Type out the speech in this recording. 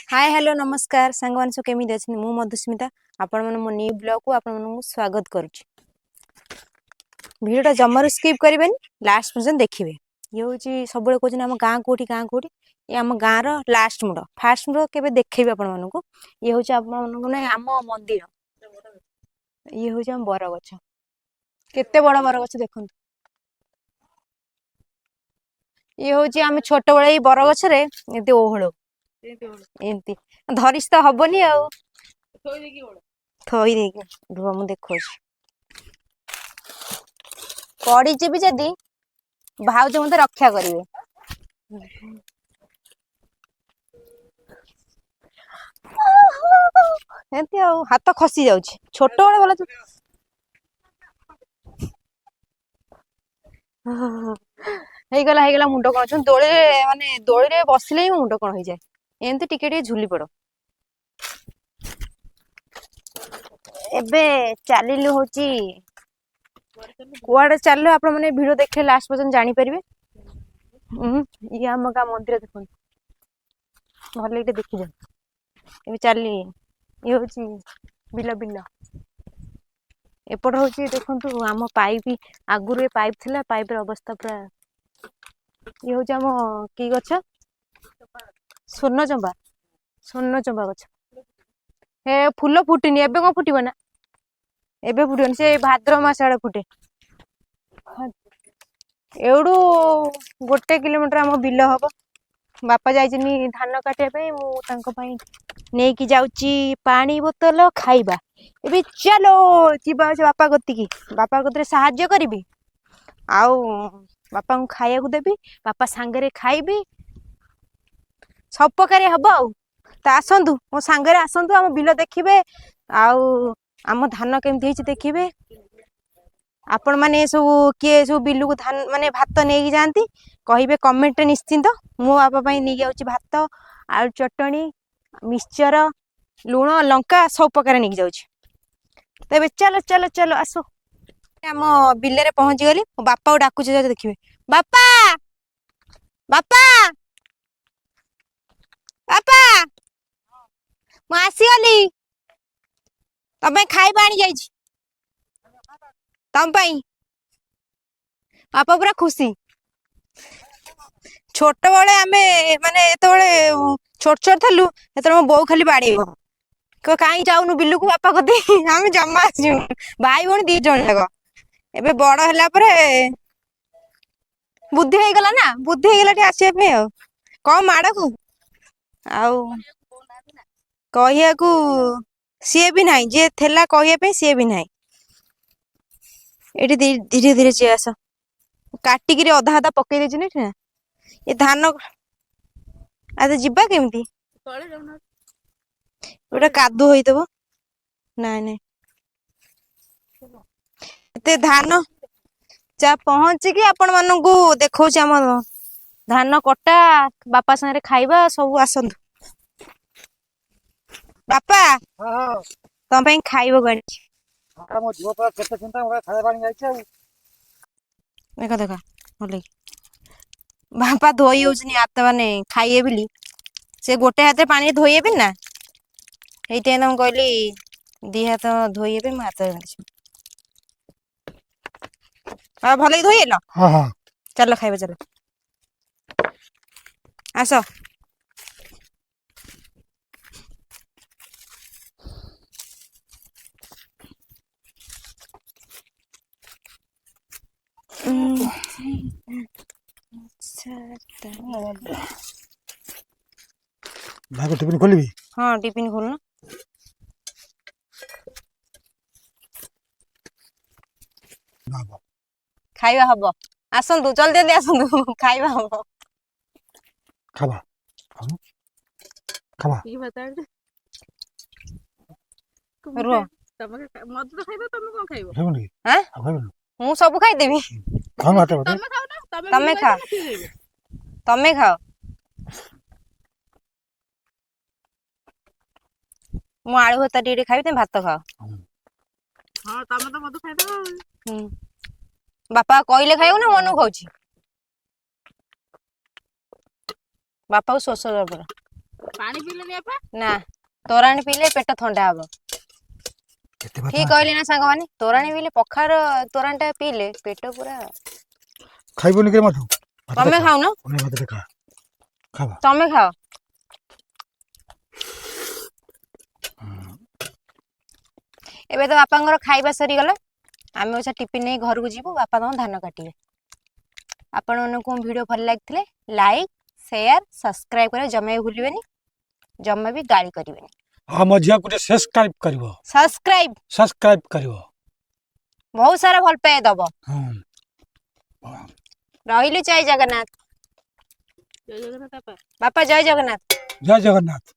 Hi hello नमस्कार सांग मान सब केमी अच्छे मु मधुस्मिता आपण मन मो न्यू ब्लॉग को आपण मन स्वागत करुच्ची। वीडियो जमार स्किप करें लास्ट पर्यंत देखिए। ये हूँ सब कहते आम गाँ कौटी ये आम गाँव लास्ट मुड़ फास्ट मुड़ के देखेबी आपण मानक। ये हूँ आम मंदिर ये हूँ आम बरगछ केते बड़ बरगछ देखु। ये हूँ आम छोट बड़े बरगछ रे एमती ओहल एमती धरिस तो हबनी आ थई देगी रुह मु देखो पड़ी भी जदि भाउज मते रक्षा करेंगे। एमती हाथ खसी जाउछि छोट बड़े भला ହେଇଗଲା ମୁଣ୍ଡ କଣ ଦୋଳି ମାନେ ଦୋଳିରେ ବସିଲେ ହିଁ ମୁଣ୍ଡ କଣ ହେଇଯାଏ ଏମିତି ଟିକେ ଟିକେ ଝୁଲି ପଡ। ଏବେ ଚାଲିଲୁ ହଉଛି କୁଆଡେ ଚାଲିଲୁ ଆପଣ ମାନେ ଭିଡିଓ ଦେଖିଲେ ଲାଷ୍ଟ ପର୍ଯ୍ୟନ୍ତ ଜାଣିପାରିବେ। ଇଏ ଆମ ଗାଁ ମନ୍ଦିର ଦେଖନ୍ତୁ ଭଲ ଏଇଟା ଦେଖିଯାଅ। ଏବେ ଚାଲି ଇଏ ହଉଛି ବିଲ ବିଲ एपट हूँ देखु आम पाइप आगुरी ए पाइप थिला पाइप अवस्था पूरा ये हूँ आम कि गछ स्वर्ण चंपा गछ हे फूल फुटिनी एबे कौन फुटब ना एबे फुटन से भाद्र मास आड़े फुटे एवडू 1 किलोमीटर आम बिल हम बापा जाइछनी धान काटिया नहीं कि जाउची पानी बोतल खाइबा एबे चलो जीवा बापा कतिकी बापा कतरे साहाଯ୍य करी आउ बापा को खाया को देबी बापा सांगरे खाइबी सब प्रकार हम आउ तो आसतु मो सांगरे आसतु आम बिल देखिए आउ आम धान केमती देखिए आपण माने सब किए सब बिलू को धान माने भात नहीं जाती कहे कमेंट निश्चिंत मो बापा नहीं जाऊँ भात आलू चटनी मिक्सचर लुण लंका सब प्रकार नहीं जाऊँ तेरे चलो चलो चलो आसो आम बिल रे पहुंची गली मो बापा को डाकुच देखिए बापा बापा बापा मु आसीगली तमें खाइबा आनी जाइछि तम पाई बापा पूरा खुशी छोट बड़े आमे माने एतबे छोट छोट थलु एतबे मो बो खाली बाड़ीबो कहीं जाऊनु बिलू को बापा कदे आम जमा आसू भाई भौणी 2 जण जाक एबे बड़ होला परे बुद्धि हो गला ना बुद्धि हो गला आसिया पे आ कम माड़ को आउ कहिया को सी भी ना जे थेला कहिया सी भी ना ये धीरे धीरे सी आस काटिकी अधा अधा पकई देछि ना ये धान आ जीवा केमती गोटे कादु होइतबो नाई नाई एते धान जा पहुंची आपण मानू देखौ आम धान कटा बापा संगे खाइबा सब आसतु बापा तुम खाइब गाड़ी देख देख भले बापा धोई होनी हाथ माने खाइए बोली से गोटे हाथ पानी धोइए भी ना यही कहली 2 हाथ धोइए मो हाथ भल धोइल चलो खाइबा चलो आस भाई को टिफिन खोलबी हाँ टिफिन खोलना खाइबा हबो आसंतु जल्दी जल्दी आसंतु खाइबा हबो खाबा खाबा रुह मत तो खाइबो तमे कोन खाइबो खाबनी हां खाबनी मु सब खाई देबी खाओ माते बटे तमे खाओ ना तमे खा तमे खाओ मु आलू भत्ता टी खाइबी तुम भात खाओ हां तमे तो मत खाइबो बापा कहले खाइबो ना मनु खाउची बापा को शोष जबर ପାଣି ପିଇଲେନି ବାପା? ନା ତୋରାଣି ପିଇଲେ ପେଟ ଥଣ୍ଡା ହବ। କେତେ କଥା ଠିକ କହିଲି ନା ସାଙ୍ଗମାନେ? ତୋରାଣି ପିଇଲେ ପଖାଳ ତୋରାଣି ଟା ପିଇଲେ ପେଟ ପୁରା। ଖାଇବନି କେ ମାଠୁ ତମେ ଖାଉନ? ଭାତ ଖା ଖାବା ତମେ ଖାଅ। ଏବେ ତ ବାପାଙ୍କର ଖାଇବା ସରିଗଲା। ଆମେ ଓଛା ଟିଫିନ ନେଇ ଘରକୁ ଯିବୁ। ବାପା ତମ ଧାନ କାଟିବେ। ଆପଣମାନଙ୍କୁ ମୋ ଭିଡ଼ିଓ ଭଲ ଲାଗିଥିଲେ ଲାଇକ୍ ସେୟାର ସବସ୍କ୍ରାଇବ କରିବା ଜମା ବି ଭୁଲିବେନି। ଜମା ବି ଗାଳି କରିବେନି। ଆମ ଝିଅ ଗୋଟେ ସବସ୍କ୍ରାଇବ କରିବ। ବହୁତ ସାରା ଭଲ ପାଇବା ଦବ। ହଁ ରହିଲି ଜୟ ଜଗନ୍ନାଥ। ଜୟ ଜଗନ୍ନାଥ ବାପା। ବାପା ଜୟ ଜଗନ୍ନାଥ। ଜୟ ଜଗନ୍ନାଥ।